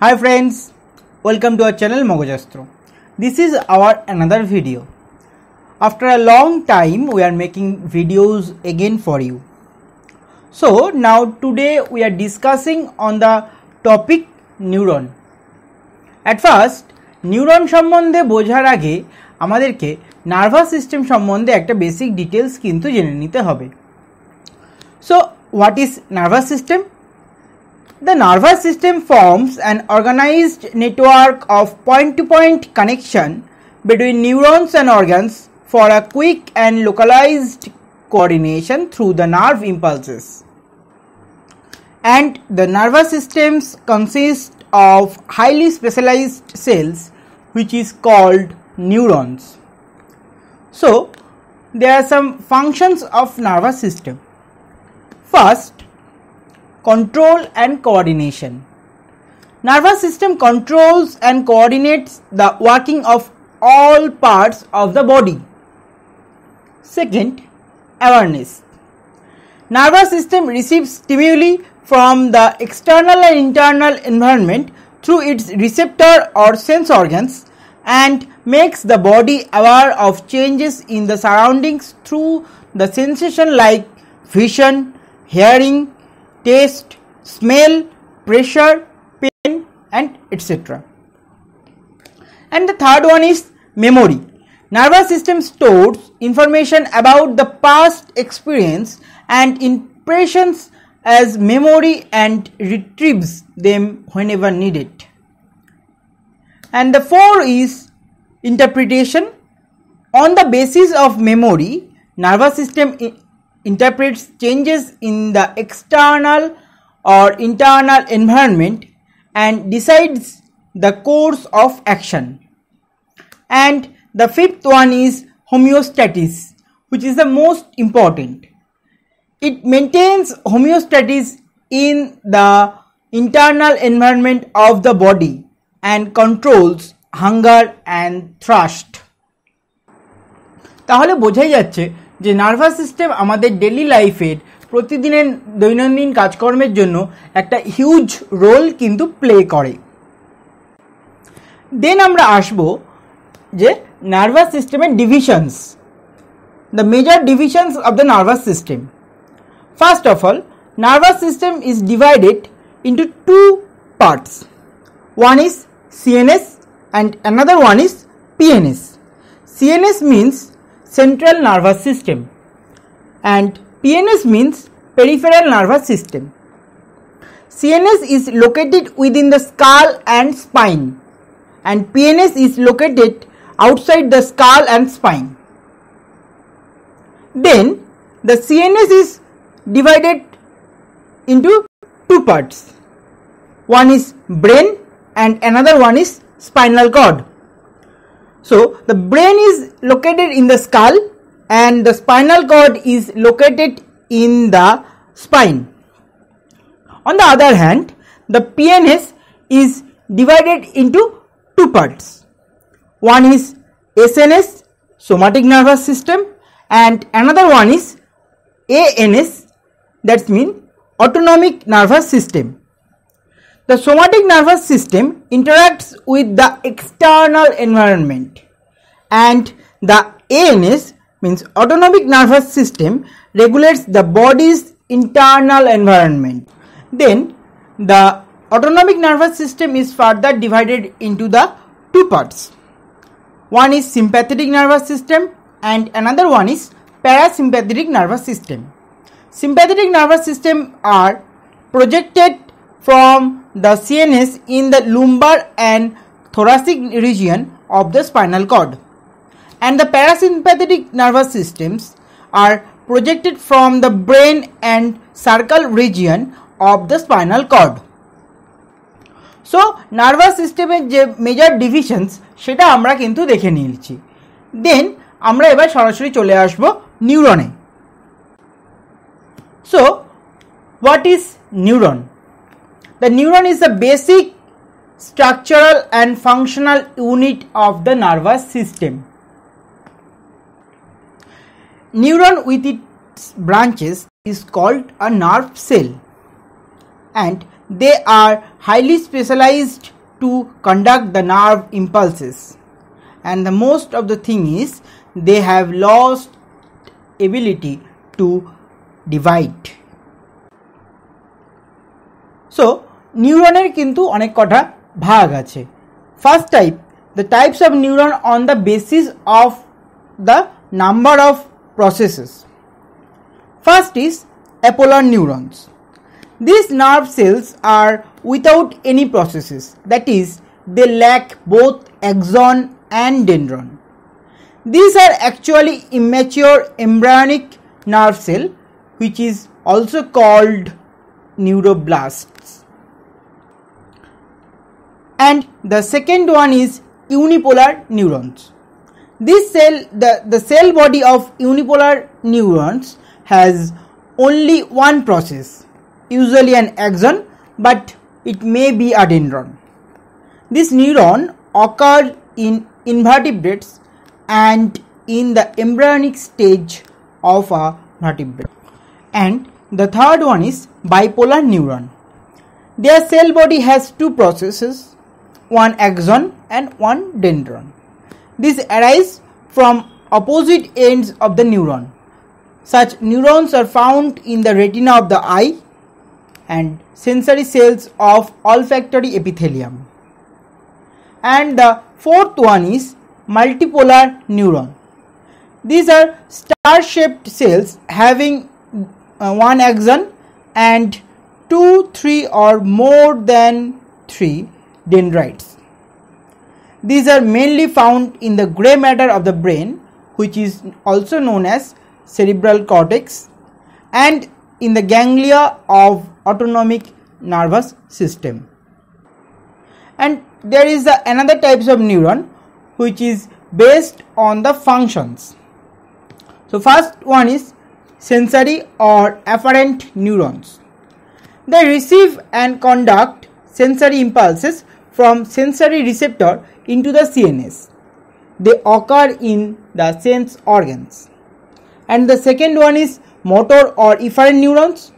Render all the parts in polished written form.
Hi friends, welcome to our channel Mogojastro. This is our another video. After a long time we are making videos again for you. So now today we are discussing on the topic neuron. At first neuron সম্বন্ধে বোঝার আগে আমাদেরকে nervous system সম্বন্ধে একটা basic details কিন্তু জেনে নিতে হবে. So what is nervous system? The nervous system forms an organized network of point-to-point connection between neurons and organs for a quick and localized coordination through the nerve impulses. And the nervous systems consist of highly specialized cells which is called neurons. So there are some functions of nervous system. First, control and coordination. Nervous system controls and coordinates the working of all parts of the body. Second, awareness. Nervous system receives stimuli from the external and internal environment through its receptor or sense organs and makes the body aware of changes in the surroundings through the sensation like vision, hearing, taste, smell, pressure, pain and etc. And the third one is memory. Nervous system stores information about the past experience and impressions as memory and retrieves them whenever needed. And the fourth is interpretation. On the basis of memory, nervous system interprets changes in the external or internal environment and decides the course of action. And the fifth one is homeostasis, which is the most important. It maintains homeostasis in the internal environment of the body and controls hunger and thirst. তাহলে বোঝাই যাচ্ছে যে nervous system আমাদের daily লাইফের প্রতিদিনের দৈনন্দিন কাজকর্মের জন্য একটা হিউজ রোল কিন্তু প্লে করে. দেন আমরা আসব যে নার্ভাস সিস্টেমের divisions, the major divisions of the nervous system. First of all, nervous system is divided into two parts. One is CNS and another one is PNS. CNS means central nervous system and PNS means peripheral nervous system. CNS is located within the skull and spine and PNS is located outside the skull and spine. Then the CNS is divided into two parts. One is brain and another one is spinal cord. So the brain is located in the skull and the spinal cord is located in the spine. On the other hand, the PNS is divided into two parts. One is SNS, somatic nervous system, and another one is ANS, that means autonomic nervous system. The somatic nervous system interacts with the external environment and the ANS means autonomic nervous system regulates the body's internal environment. Then the autonomic nervous system is further divided into the two parts. One is sympathetic nervous system and another one is parasympathetic nervous system. Sympathetic nervous system are projected from the CNS in the lumbar and thoracic region of the spinal cord, and the parasympathetic nervous systems are projected from the brain and cervical region of the spinal cord. So nervous system এর যে major divisions সেটা আমরা কিন্তু দেখে নিয়েছি. দেন আমরা এবার সরাসরি চলে আসব নিউরনে. So what is neuron? The neuron is the basic structural and functional unit of the nervous system. Neuron with its branches is called a nerve cell and they are highly specialized to conduct the nerve impulses, and the most of the thing is they have lost ability to divide. So নিউরনের কিন্তু অনেক কটা ভাগ আছে. First type, the types of neuron on the basis of the number of processes. First is apolar neurons. These nerve cells are without any processes, that is, they lack both axon and dendron. These are actually immature embryonic nerve cell, which is also called neuroblasts. And the second one is unipolar neurons. This cell, the cell body of unipolar neurons has only one process, usually an axon, but it may be a dendron. This neuron occurs in invertebrates and in the embryonic stage of a vertebrate. And the third one is bipolar neuron. Their cell body has two processes, one axon and one dendron. These arise from opposite ends of the neuron. Such neurons are found in the retina of the eye and sensory cells of olfactory epithelium. And the fourth one is multipolar neuron. These are star-shaped cells having one axon and 2, 3 or more than 3 dendrites. These are mainly found in the gray matter of the brain, which is also known as cerebral cortex, and in the ganglia of autonomic nervous system. And there is another types of neuron which is based on the functions. So first one is sensory or afferent neurons. They receive and conduct sensory impulses from sensory receptor into the CNS. They occur in the sense organs. And the second one is motor or efferent neurons.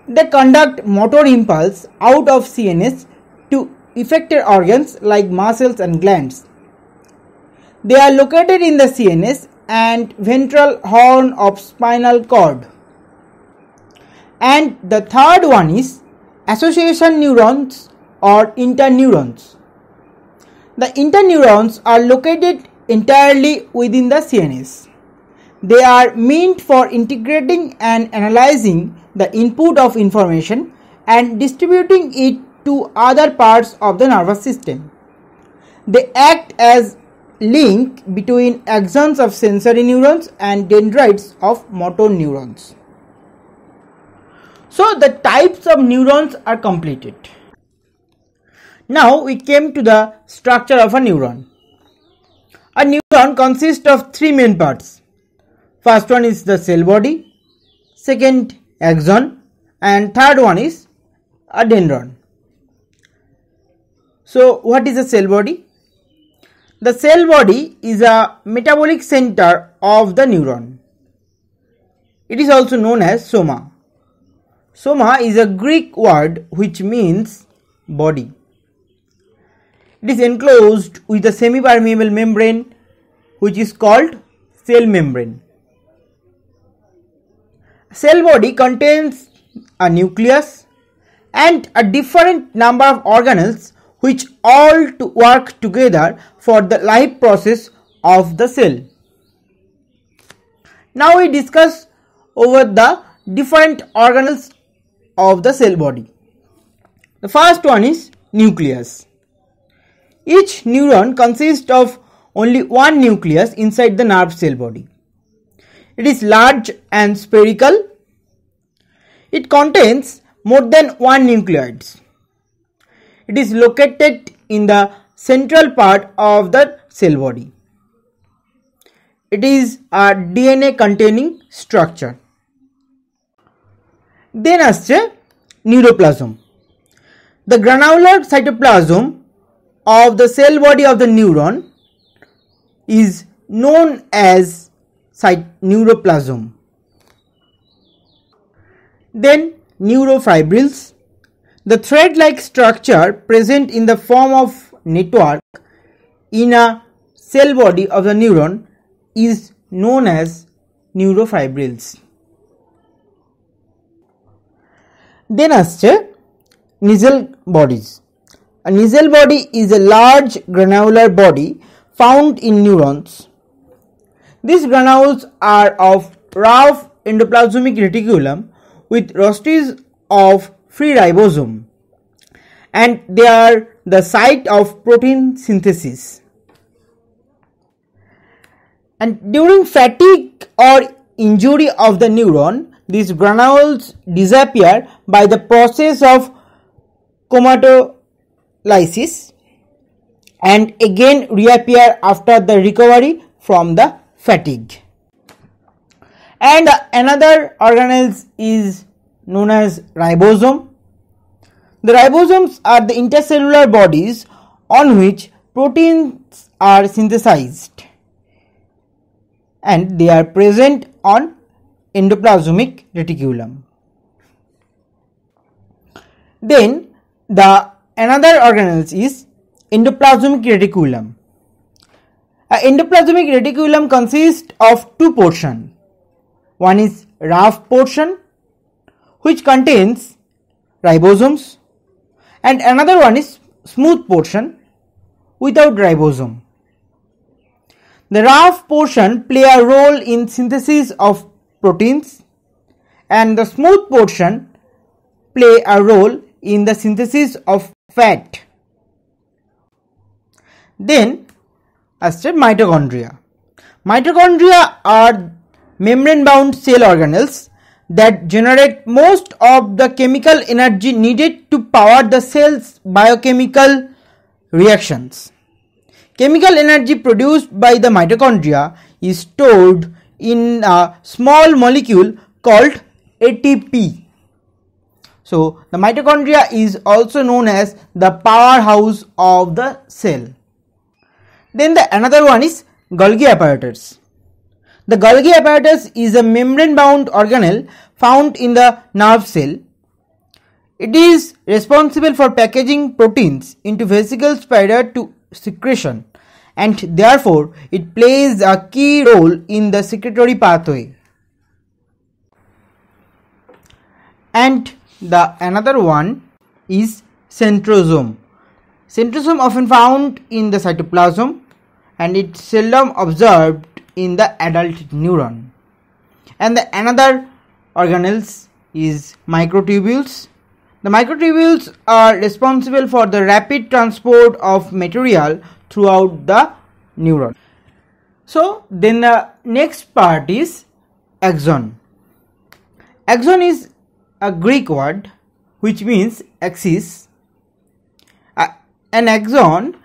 They conduct motor impulse out of CNS to effector organs like muscles and glands. They are located in the CNS and ventral horn of spinal cord. And the third one is association neurons or interneurons. The interneurons are located entirely within the CNS. They are meant for integrating and analyzing the input of information and distributing it to other parts of the nervous system. They act as link between axons of sensory neurons and dendrites of motor neurons. So the types of neurons are completed. Now we came to the structure of a neuron. A neuron consists of three main parts. First one is the cell body, second axon, and third one is a dendron. So what is a cell body? The cell body is a metabolic center of the neuron. It is also known as soma. Soma is a Greek word which means body. It is enclosed with a semi-permeable membrane which is called cell membrane. Cell body contains a nucleus and a different number of organelles which all work together for the life process of the cell. Now we discuss over the different organelles of the cell body. The first one is nucleus. Each neuron consists of only one nucleus inside the nerve cell body. It is large and spherical. It contains more than one nucleoids. It is located in the central part of the cell body. It is a DNA containing structure. Then আসছে neuroplasm. The granular cytoplasm of the cell body of the neuron is known as neuroplasm. Then neurofibrils. The thread-like structure present in the form of network in a cell body of the neuron is known as neurofibrils. Then আসছে nasal bodies. A nasal body is a large granular body found in neurons. These granules are of rough endoplasmic reticulum with rostices of free ribosome, and they are the site of protein synthesis. And during fatigue or injury of the neuron, these granules disappear by the process of chromatolysis and again reappear after the recovery from the fatigue. And another organelle is known as ribosome. The ribosomes are the intercellular bodies on which proteins are synthesized, and they are present on endoplasmic reticulum. Then the another organelle is endoplasmic reticulum. Endoplasmic reticulum consists of two portions. One is rough portion, which contains ribosomes, and another one is smooth portion without ribosome. The rough portion play a role in synthesis of proteins, and the smooth portion play a role in the synthesis of fat. Then আসছে mitochondria. Mitochondria are membrane bound cell organelles that generate most of the chemical energy needed to power the cell's biochemical reactions. Chemical energy produced by the mitochondria is stored in a small molecule called ATP. So the mitochondria is also known as the powerhouse of the cell. Then the another one is Golgi apparatus. The Golgi apparatus is a membrane bound organelle found in the nerve cell. It is responsible for packaging proteins into vesicles prior to secretion, and therefore it plays a key role in the secretory pathway. And the another one is centrosome. Centrosome often found in the cytoplasm, and it's seldom observed in the adult neuron. And the another organelles is microtubules. The microtubules are responsible for the rapid transport of material throughout the neuron. So then the next part is axon. Axon is a Greek word which means axis. An axon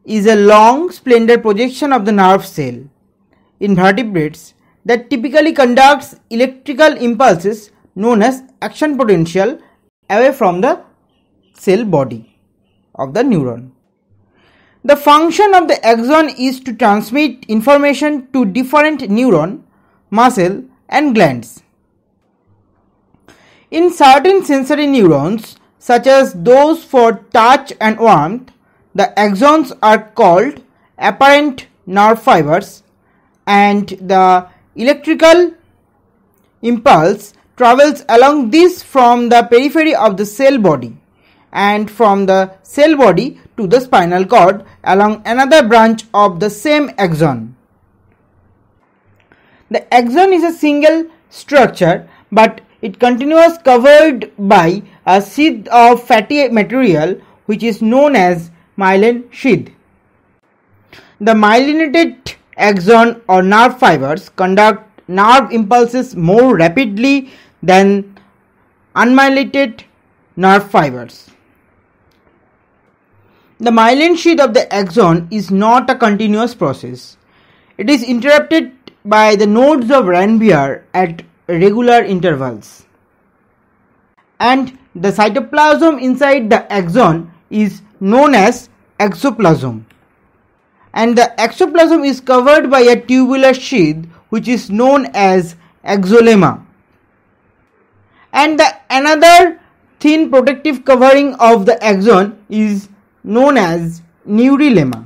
is a long slender projection of the nerve cell in vertebrates that typically conducts electrical impulses known as action potential away from the cell body of the neuron. The function of the axon is to transmit information to different neuron, muscle and glands. In certain sensory neurons, such as those for touch and warmth, the axons are called apparent nerve fibers, and the electrical impulse travels along this from the periphery of the cell body and from the cell body to the spinal cord along another branch of the same axon. The axon is a single structure, but it continues covered by a sheath of fatty material which is known as myelin sheath. The myelinated axon or nerve fibers conduct nerve impulses more rapidly than unmyelinated nerve fibers. The myelin sheath of the axon is not a continuous process. It is interrupted by the nodes of Ranvier at regular intervals. And the cytoplasm inside the axon is known as exoplasm. And the exoplasm is covered by a tubular sheath which is known as axolemma. And the another thin protective covering of the axon is known as neurolemma.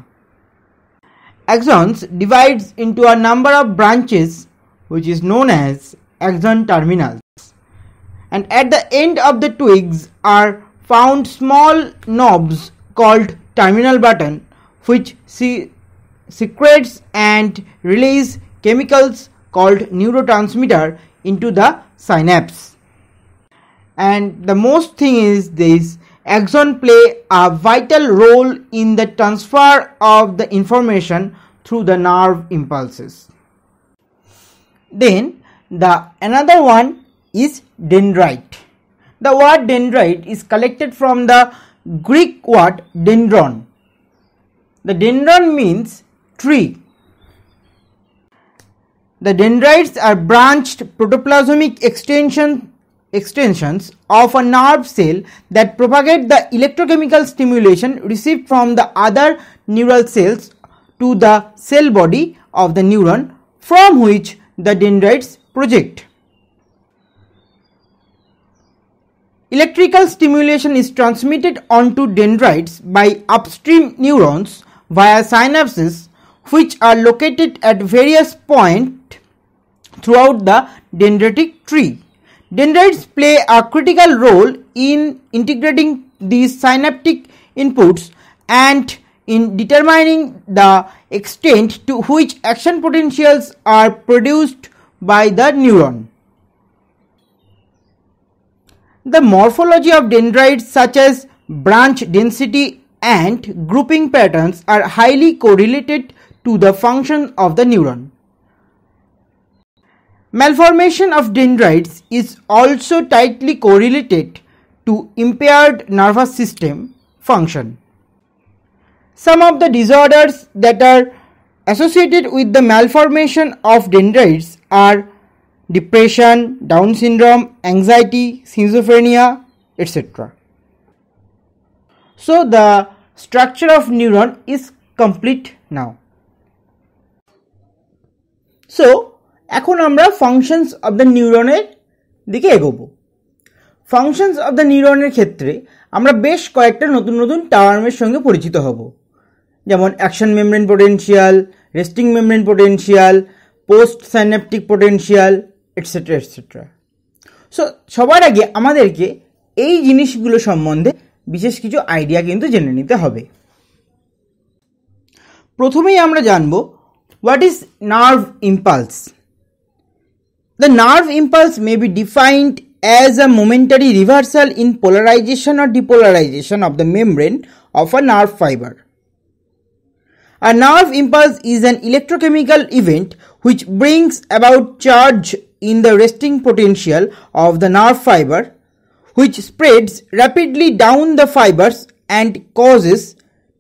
Axons divides into a number of branches which is known as axon terminals, and at the end of the twigs are found small knobs called terminal button which secretes and release chemicals called neurotransmitter into the synapse. And the most thing is this axon play a vital role in the transfer of the information through the nerve impulses. Then the another one is dendrite. The word dendrite is collected from the Greek word dendron. The dendron means tree. The dendrites are branched protoplasmic extensions of a nerve cell that propagate the electrochemical stimulation received from the other neural cells to the cell body of the neuron from which the dendrites project. Electrical stimulation is transmitted onto dendrites by upstream neurons via synapses which are located at various points throughout the dendritic tree. Dendrites play a critical role in integrating these synaptic inputs and in determining the extent to which action potentials are produced by the neuron. The morphology of dendrites such as branch density and grouping patterns are highly correlated to the function of the neuron. Malformation of dendrites is also tightly correlated to impaired nervous system function. Some of the disorders that are associated with the malformation of dendrites are depression, Down syndrome, anxiety, schizophrenia, etc. So the structure of neuron is complete now. So এখন আমরা functions of the neuron এর দিকে এগোবো। Functions of the neuron এর ক্ষেত্রে আমরা বেশ কয়েকটা নতুন নতুন টার্মের সঙ্গে পরিচিত হব, যেমন action membrane potential, resting membrane potential, post synaptic potential, etcetera etcetera. So সবার আগে আমাদেরকে এই জিনিসগুলো সম্বন্ধে বিশেষ কিছু আইডিয়া কিন্তু জেনে নিতে হবে। প্রথমেই আমরা জানব what is nerve impulse. The nerve impulse may be defined as a momentary reversal in polarization or depolarization of the membrane of a nerve fiber. A nerve impulse is an electrochemical event which brings about charge in the resting potential of the nerve fiber, which spreads rapidly down the fibers and causes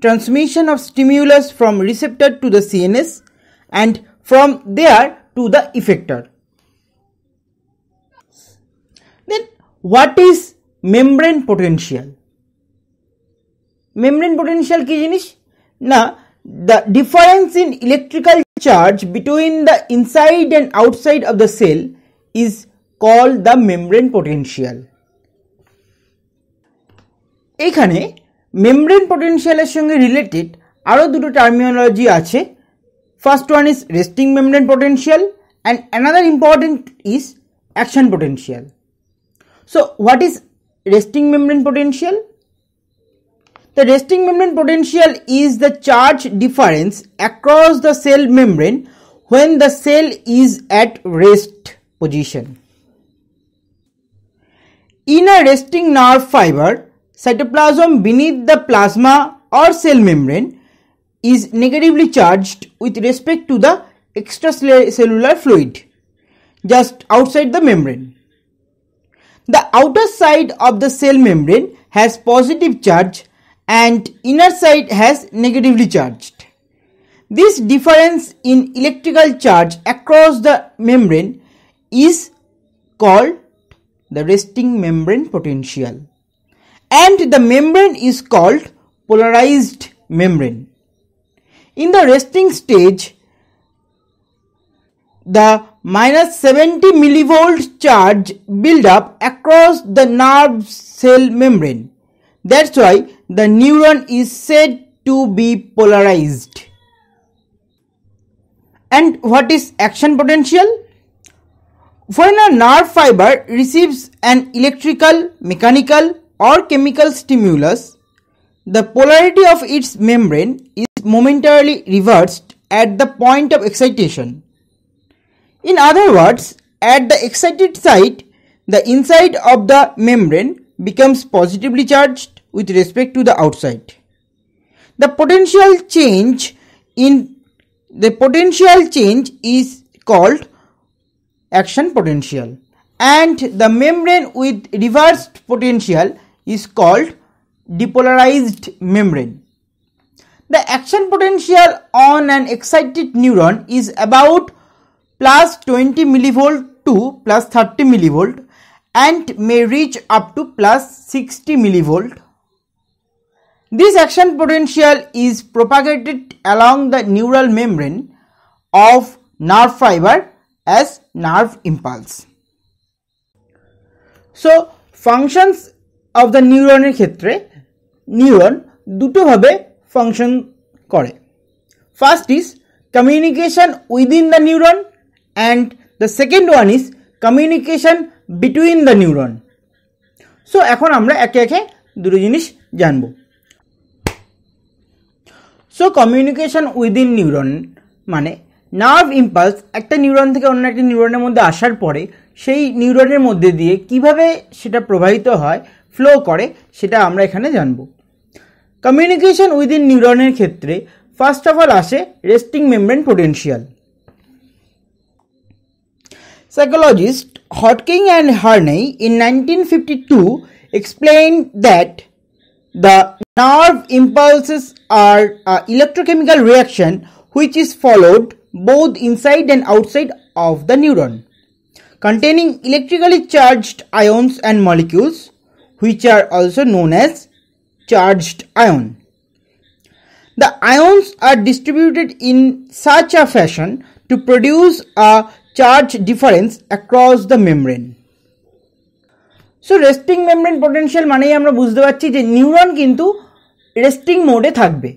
transmission of stimulus from receptor to the CNS and from there to the effector. Then what is membrane potential? Membrane potential কি জিনিস না, the difference in electrical charge between the inside and outside of the cell is called the membrane potential. এখানে membrane potential এর সঙ্গে related আরো দুটো terminology আছে। First one is resting membrane potential and another important is action potential. So what is resting membrane potential? The resting membrane potential is the charge difference across the cell membrane when the cell is at rest position. In a resting nerve fiber, cytoplasm beneath the plasma or cell membrane is negatively charged with respect to the extracellular fluid just outside the membrane. The outer side of the cell membrane has positive charge and inner side has negatively charged. This difference in electrical charge across the membrane is called the resting membrane potential, and the membrane is called polarized membrane. In the resting stage, the minus 70 millivolt charge build up across the nerve cell membrane. That's why the neuron is said to be polarized. And what is action potential? When a nerve fiber receives an electrical, mechanical or chemical stimulus, the polarity of its membrane is momentarily reversed at the point of excitation. In other words, at the excited site, the inside of the membrane becomes positively charged with respect to the outside. The potential change is called action potential, and the membrane with reversed potential is called depolarized membrane. The action potential on an excited neuron is about plus 20 millivolt to plus 30 millivolt and may reach up to plus 60 millivolt. This action potential is propagated along the neural membrane of nerve fiber as nerve impulse. So, functions of the neuron এর ক্ষেত্রে neuron দুটো ভাবে function করে. First is communication within the neuron and the second one is communication between the neuron. So, এখন আমরা একে একে দুটো জিনিস জানবো. So, communication within neuron মানে নার্ভ ইম্পালস একটা নিউরন থেকে অন্য একটা নিউরনের মধ্যে আসার পরে সেই নিউরনের মধ্যে দিয়ে কিভাবে সেটা প্রবাহিত হয়, ফ্লো করে, সেটা আমরা এখানে জানব। কমিউনিকেশন উইদিন নিউরনের ক্ষেত্রে ফার্স্ট অফ অল আসে resting membrane potential. Psychologists Hodgkin and Harney in 1952 explained that the nerve impulses are an electrochemical reaction which is followed both inside and outside of the neuron, containing electrically charged ions and molecules, which are also known as charged ion. The ions are distributed in such a fashion to produce a charge difference across the membrane. So resting membrane potential মানেই আমরা বুঝতে পারছি যে neuron কিন্তু resting মোডে থাকবে।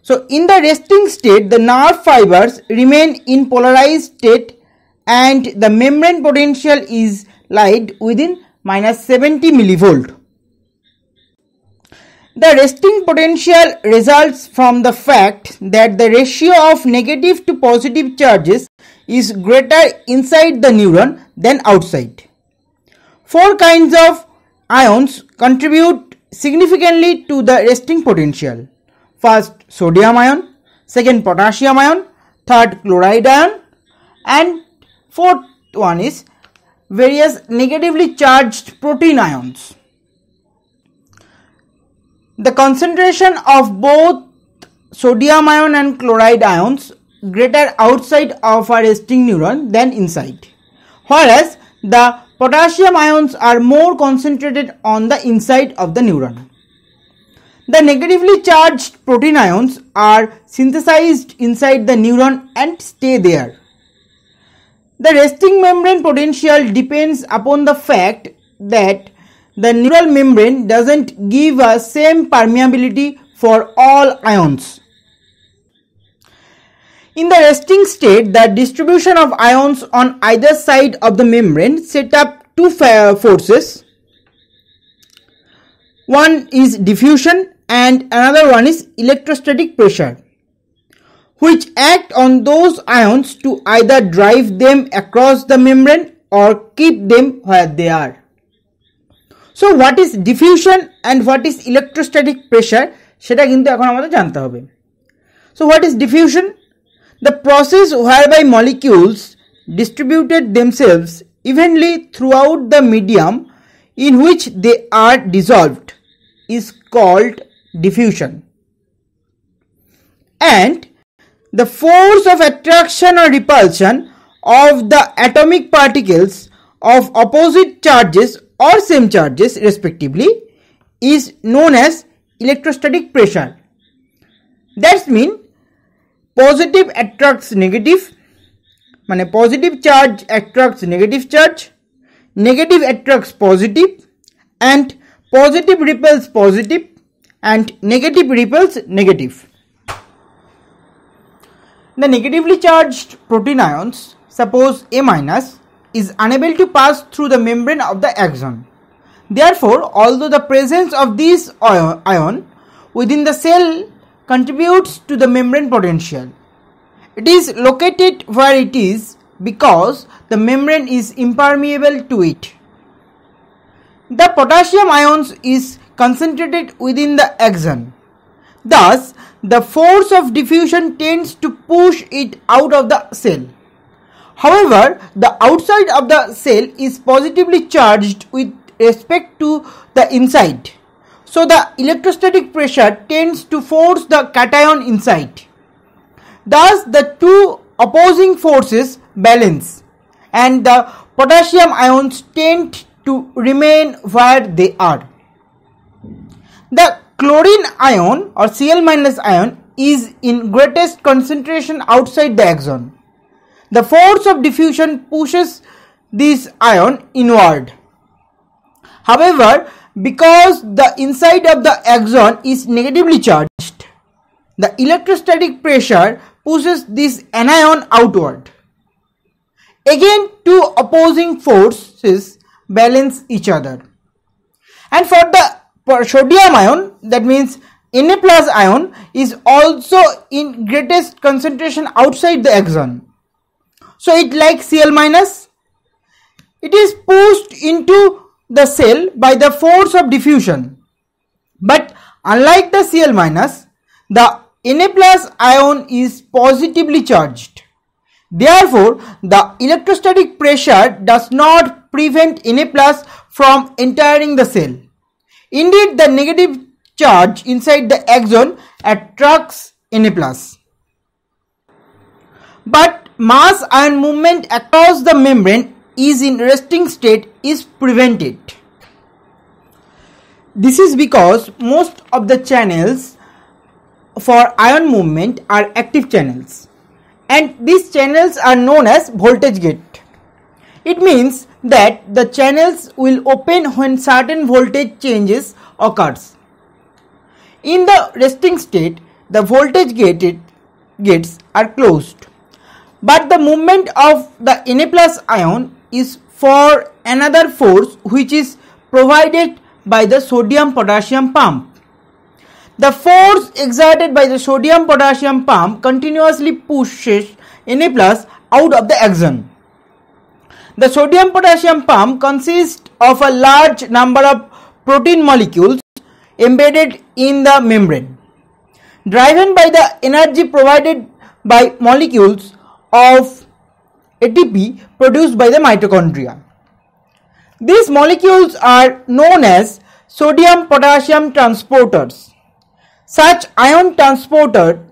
So in the resting state, the nerve fibers remain in polarized state and the membrane potential is lied within minus 70 millivolt. The resting potential results from the fact that the ratio of negative to positive charges is greater inside the neuron than outside. Four kinds of ions contribute significantly to the resting potential. First, sodium ion, second, potassium ion, third, chloride ion, and fourth one is various negatively charged protein ions. The concentration of both sodium ion and chloride ions greater outside of a resting neuron than inside, whereas the potassium ions are more concentrated on the inside of the neuron. The negatively charged protein ions are synthesized inside the neuron and stay there. The resting membrane potential depends upon the fact that the neural membrane doesn't give a same permeability for all ions. In the resting state, the distribution of ions on either side of the membrane set up two forces. One is diffusion and another one is electrostatic pressure, which act on those ions to either drive them across the membrane or keep them where they are. So what is diffusion and what is electrostatic pressure সেটা কিন্তু এখন আমাদের জানতে হবে। So what is diffusion? The process whereby molecules distributed themselves evenly throughout the medium in which they are dissolved is called diffusion. And the force of attraction or repulsion of the atomic particles of opposite charges or same charges respectively is known as electrostatic pressure. That means positive attracts negative, মানে positive charge attracts negative charge, negative attracts positive, and positive repels positive, and negative repels negative. The negatively charged protein ions, suppose A minus, is unable to pass through the membrane of the axon. Therefore, although the presence of this ion within the cell contributes to the membrane potential, it is located where it is because the membrane is impermeable to it. The potassium ions is concentrated within the axon. Thus, the force of diffusion tends to push it out of the cell. However, the outside of the cell is positively charged with respect to the inside. So, the electrostatic pressure tends to force the cation inside. Thus, the two opposing forces balance and the potassium ions tend to remain where they are. The chlorine ion or Cl- ion is in greatest concentration outside the axon. The force of diffusion pushes this ion inward. However, because the inside of the axon is negatively charged, the electrostatic pressure pushes this anion outward. Again, two opposing forces balance each other. And for the sodium ion, that means Na plus ion, is also in greatest concentration outside the axon. So it like Cl minus, it is pushed into the cell by the force of diffusion. But unlike the Cl minus, the Na plus ion is positively charged. Therefore, the electrostatic pressure does not prevent Na plus from entering the cell. Indeed, the negative charge inside the axon attracts Na plus. But mass ion movement across the membrane is in resting state is prevented. This is because most of the channels for ion movement are active channels, and these channels are known as voltage gate. It means that the channels will open when certain voltage changes occurs. In the resting state, the voltage gates are closed, but the movement of the Na plus ion is for another force which is provided by the sodium potassium pump. The force exerted by the sodium potassium pump continuously pushes Na plus out of the axon. The sodium potassium pump consists of a large number of protein molecules embedded in the membrane, driven by the energy provided by molecules of ATP produced by the mitochondria. These molecules are known as sodium potassium transporters. Such ion transporter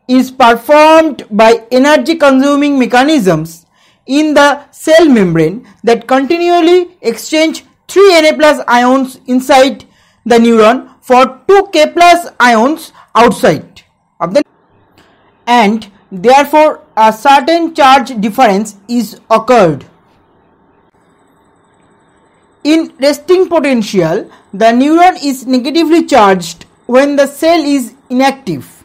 is performed by energy consuming mechanisms in the cell membrane that continually exchange 3 Na plus ions inside the neuron for 2 K plus ions outside of the, and therefore a certain charge difference is occurred. In resting potential, the neuron is negatively charged when the cell is inactive,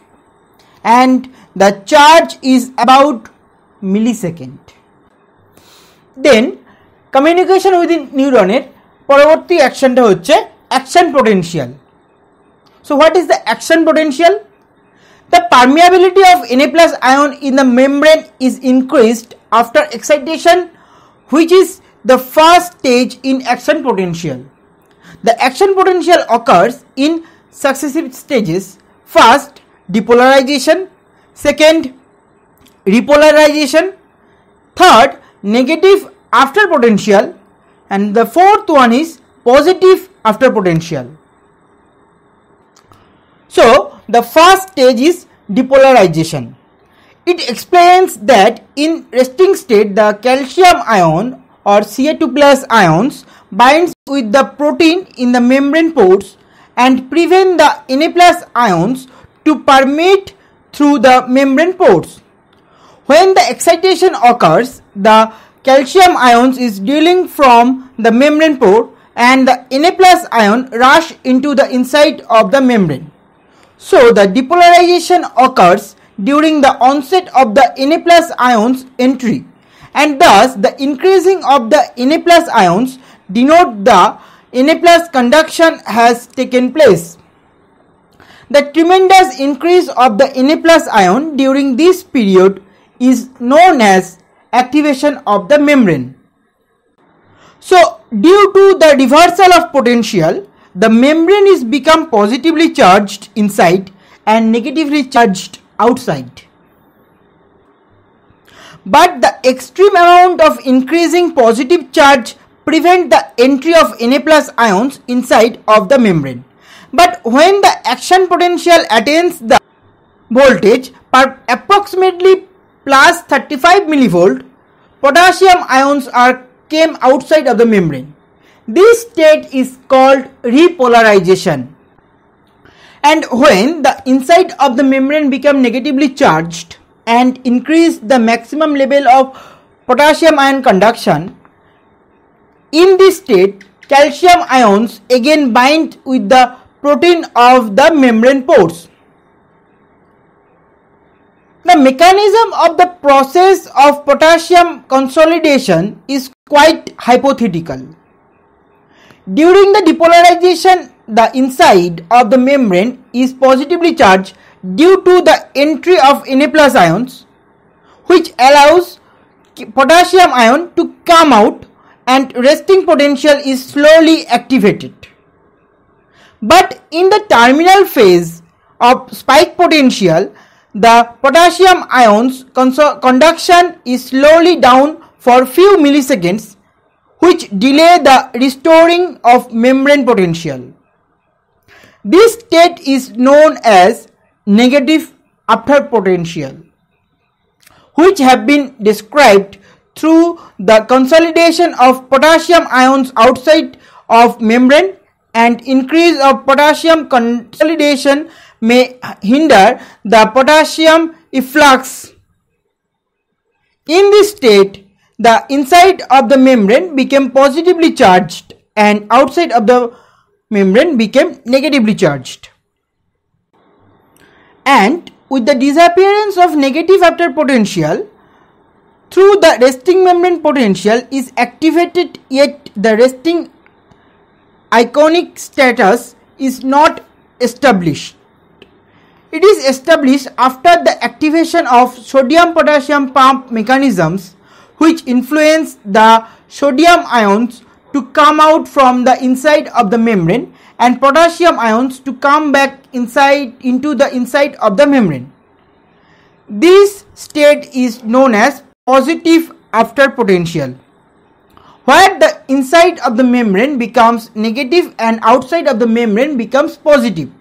and the charge is about millisecond. Then communication within neuroনের পরবর্তী অ্যাকশনটা হচ্ছে action potential. So what is the action potential? The permeability of Na plus ion in the membrane is increased after excitation, which is the first stage in action potential. The action potential occurs in successive stages. First, depolarization. Second, repolarization. Third, negative after potential. And the fourth one is positive after potential. So, the first stage is depolarization. It explains that in resting state, the calcium ion or Ca2 plus ions binds with the protein in the membrane pores and prevent the Na plus ions to permeate through the membrane pores. When the excitation occurs, the calcium ions is dealing from the membrane pore and the Na plus ion rush into the inside of the membrane. So the depolarization occurs during the onset of the Na plus ions entry, and thus the increasing of the Na plus ions denote the Na plus conduction has taken place. The tremendous increase of the Na plus ion during this period is known as activation of the membrane. So due to the reversal of potential, the membrane is become positively charged inside and negatively charged outside. But the extreme amount of increasing positive charge prevent the entry of Na plus ions inside of the membrane. But when the action potential attains the voltage per approximately plus 35 millivolt, potassium ions came outside of the membrane. This state is called repolarization. And when the inside of the membrane become negatively charged and increase the maximum level of potassium ion conduction, in this state calcium ions again bind with the protein of the membrane pores. The mechanism of the process of potassium consolidation is quite hypothetical. During the depolarization, the inside of the membrane is positively charged due to the entry of Na plus ions, which allows potassium ion to come out, and resting potential is slowly activated. But in the terminal phase of spike potential, the potassium ions conduction is slowly down for few milliseconds, which delay the restoring of membrane potential. This state is known as negative after potential, which have been described through the consolidation of potassium ions outside of membrane, and increase of potassium consolidation may hinder the potassium efflux. In this state, the inside of the membrane became positively charged and outside of the membrane became negatively charged. And with the disappearance of negative after potential, through the resting membrane potential is activated, yet the resting ionic status is not established. It is established after the activation of sodium-potassium pump mechanisms, which influence the sodium ions to come out from the inside of the membrane and potassium ions to come back into the inside of the membrane. This state is known as positive after potential, where the inside of the membrane becomes negative and outside of the membrane becomes positive.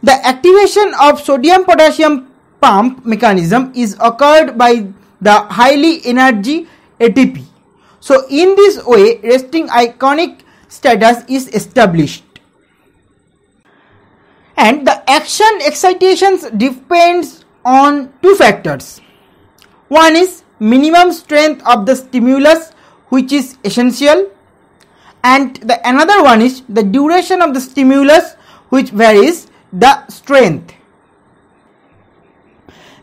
The activation of sodium-potassium pump mechanism is occurred by the highly energy ATP. So in this way, resting ionic status is established. And the action excitations depends on two factors. One is minimum strength of the stimulus, which is essential, and the another one is the duration of the stimulus, which varies the strength.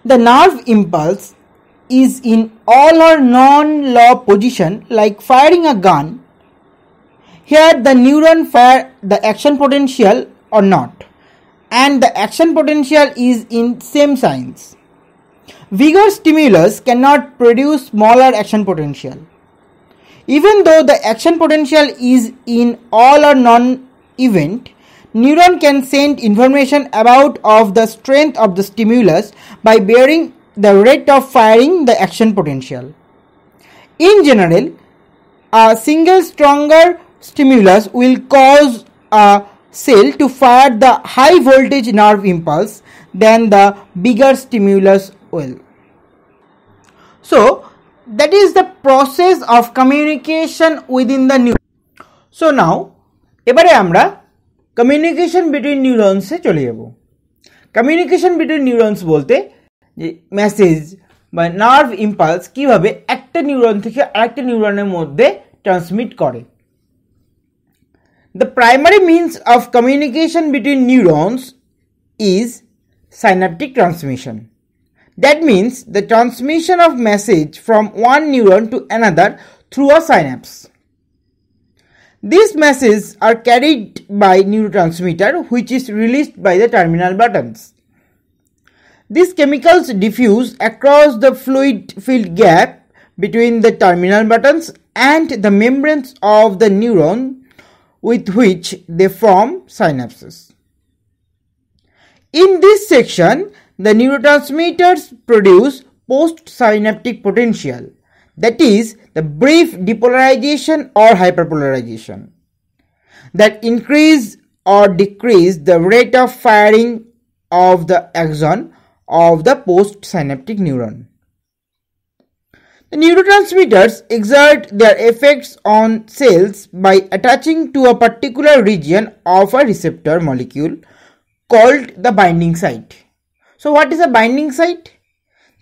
The nerve impulse is in all or non-law position like firing a gun. Here the neuron fire the action potential or not, and the action potential is in same signs. Vigor stimulus cannot produce smaller action potential. Even though the action potential is in all or non-event, neuron can send information about of the strength of the stimulus by varying the rate of firing the action potential. In general, a single stronger stimulus will cause a cell to fire the high voltage nerve impulse than the bigger stimulus will. So that is the process of communication within the neuron. So now এবারে আমরা communication between neurons এ চলে যাব। communication between neurons বলতে যে message বা nerve impulse কিভাবে একটা neuron থেকে আরেকটা নিউরনের মধ্যে ট্রান্সমিট করে। The primary means of communication between neurons is synaptic transmission. That means the transmission of message from one neuron to another through a synapse. These messages are carried by neurotransmitter which is released by the terminal buttons. These chemicals diffuse across the fluid filled gap between the terminal buttons and the membranes of the neuron with which they form synapses. In this section, the neurotransmitters produce postsynaptic potential, that is, the brief depolarization or hyperpolarization, that increase or decrease the rate of firing of the axon of the postsynaptic neuron. The neurotransmitters exert their effects on cells by attaching to a particular region of a receptor molecule called the binding site. So what is a binding site?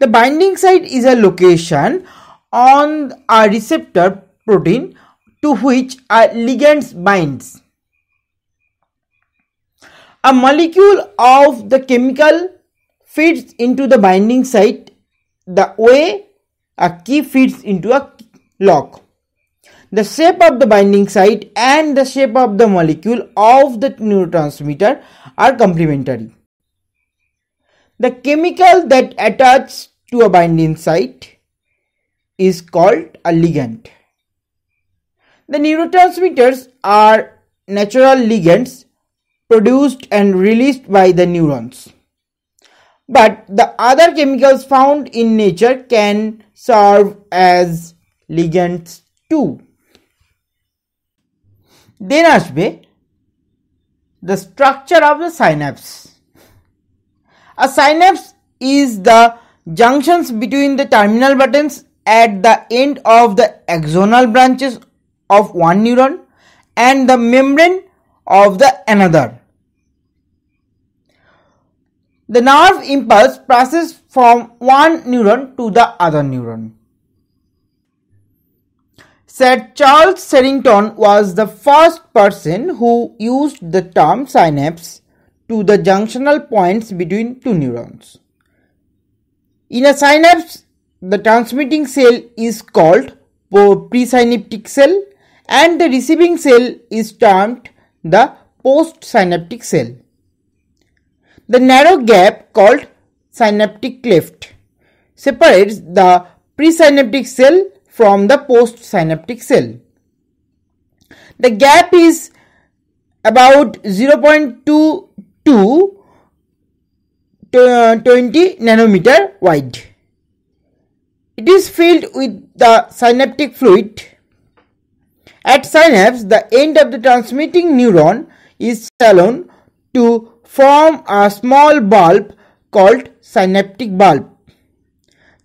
The binding site is a location on a receptor protein to which a ligand binds. A molecule of the chemical fits into the binding site the way a key fits into a lock. The shape of the binding site and the shape of the molecule of the neurotransmitter are complementary. The chemical that attaches to a binding site is called a ligand. The neurotransmitters are natural ligands produced and released by the neurons. But the other chemicals found in nature can serve as ligands too. Then আসবে the structure of the synapse. A synapse is the junctions between the terminal buttons at the end of the axonal branches of one neuron and the membrane of the another. The nerve impulse passes from one neuron to the other neuron. Sir Charles Sherrington was the first person who used the term synapse to the junctional points between two neurons. In a synapse, the transmitting cell is called presynaptic cell and the receiving cell is termed the postsynaptic cell. The narrow gap called synaptic cleft separates the presynaptic cell from the postsynaptic cell. The gap is about 0.2 to 20 nanometer wide. It is filled with the synaptic fluid. At synapse, the end of the transmitting neuron is shallow to form a small bulb called synaptic bulb.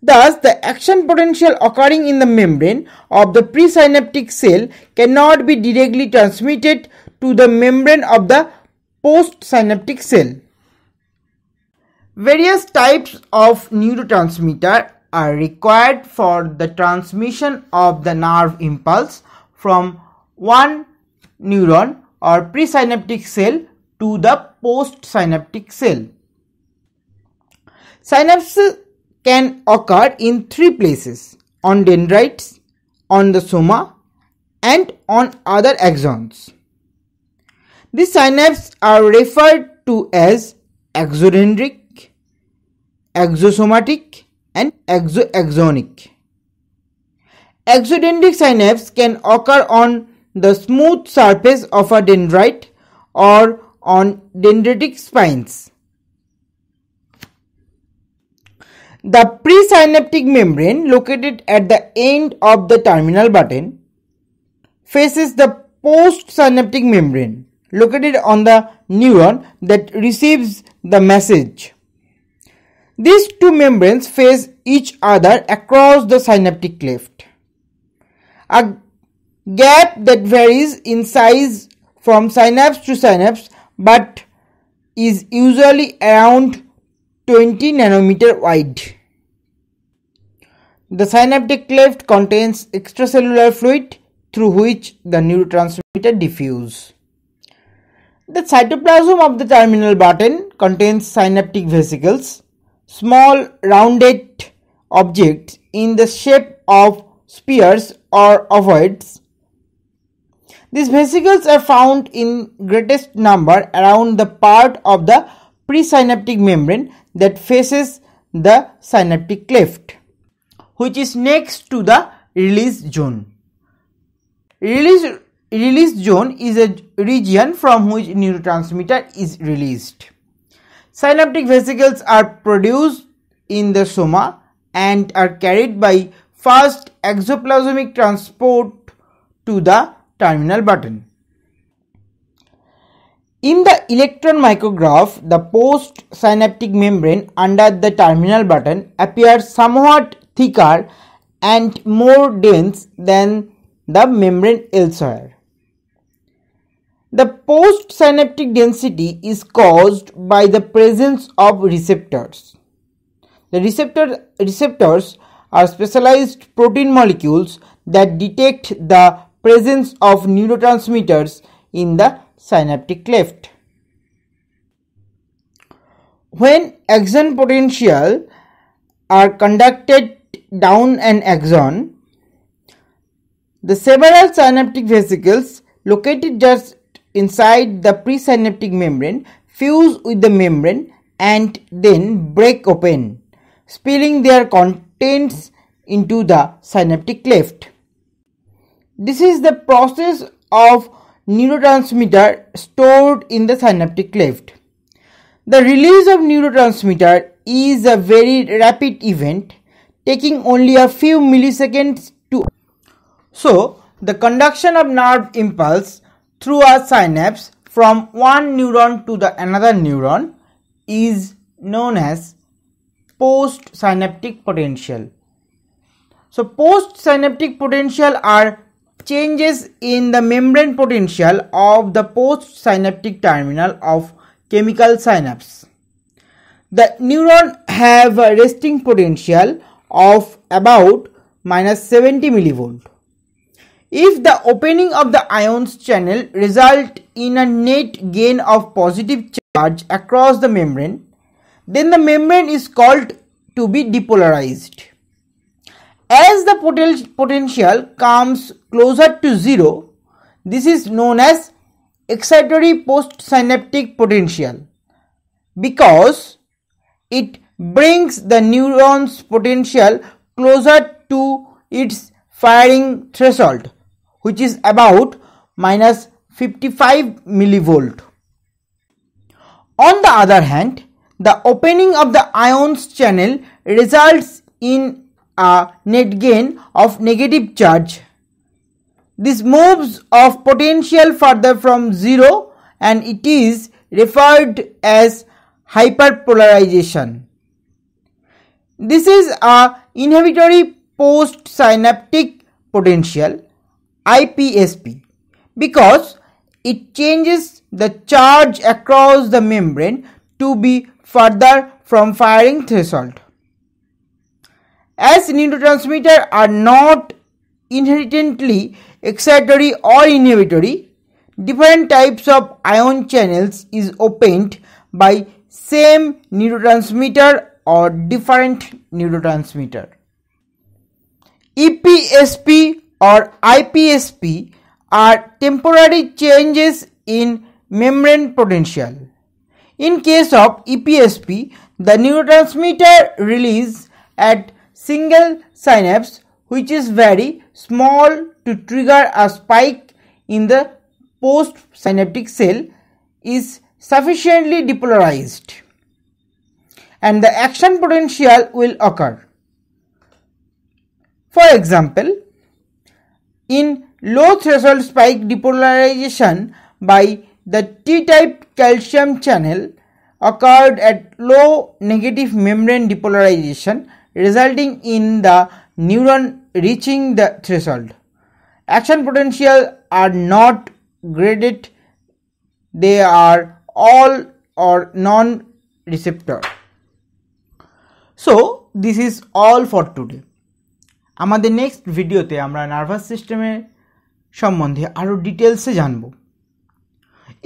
Thus, the action potential occurring in the membrane of the presynaptic cell cannot be directly transmitted to the membrane of the postsynaptic cell. Various types of neurotransmitter are required for the transmission of the nerve impulse from one neuron or presynaptic cell to the postsynaptic cell. Synapses can occur in three places: on dendrites, on the soma, and on other axons. These synapses are referred to as exodendric, exosomatic, and exoaxonic. Exodendric synapse can occur on the smooth surface of a dendrite or on dendritic spines. The presynaptic membrane located at the end of the terminal button faces the postsynaptic membrane located on the neuron that receives the message. These two membranes face each other across the synaptic cleft. A gap that varies in size from synapse to synapse but is usually around 20 nanometer wide. The synaptic cleft contains extracellular fluid through which the neurotransmitter diffuse. The cytoplasm of the terminal button contains synaptic vesicles, small rounded objects in the shape of spheres or ovoids. These vesicles are found in greatest number around the part of the presynaptic membrane that faces the synaptic cleft, which is next to the release zone. Release zone is a region from which neurotransmitter is released. Synaptic vesicles are produced in the soma and are carried by fast exoplasmic transport to the terminal button. In the electron micrograph, the postsynaptic membrane under the terminal button appears somewhat thicker and more dense than the membrane elsewhere. The postsynaptic density is caused by the presence of receptors. The receptors are specialized protein molecules that detect the presence of neurotransmitters in the synaptic cleft. When axon potential are conducted down an axon, the several synaptic vesicles located just inside the presynaptic membrane fuse with the membrane and then break open, spilling their contents into the synaptic cleft. This is the process of neurotransmitter stored in the synaptic cleft. The release of neurotransmitter is a very rapid event, taking only a few milliseconds to. So, the conduction of nerve impulse through a synapse from one neuron to the another neuron is known as postsynaptic potential. So, postsynaptic potential are changes in the membrane potential of the postsynaptic terminal of chemical synapse. The neuron have a resting potential of about -70 millivolt. If the opening of the ions channel result in a net gain of positive charge across the membrane, then the membrane is called to be depolarized. As the potential comes closer to zero, this is known as excitatory postsynaptic potential because it brings the neuron's potential closer to its firing threshold, which is about -55 millivolt. On the other hand, the opening of the ions channel results in a net gain of negative charge. This moves of potential further from zero and it is referred as hyperpolarization. This is a inhibitory postsynaptic potential IPSP because it changes the charge across the membrane to be further from firing threshold. As neurotransmitters are not inherently excitatory or inhibitory, different types of ion channels is opened by same neurotransmitter or different neurotransmitter. EPSP or IPSP are temporary changes in membrane potential. In case of EPSP, the neurotransmitter release at single synapse, which is very small to trigger a spike in the postsynaptic cell, is sufficiently depolarized and the action potential will occur. For example, in low threshold spike depolarization by the T-type calcium channel occurred at low negative membrane depolarization, resulting in the neuron reaching the threshold. Action potential are not graded, they are all or non-receptor. So this is all for today. আমাদের next ভিডিওতে আমরা nervous সিস্টেমের সম্বন্ধে আরও ডিটেলসে জানব।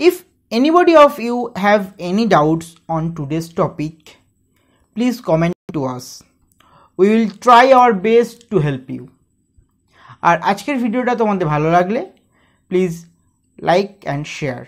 If anybody of you have any doubts on today's topic, please comment to us. We will try our best to help you. আর আজকের ভিডিওটা তোমাদের ভালো লাগলে প্লিজ লাইক অ্যান্ড শেয়ার।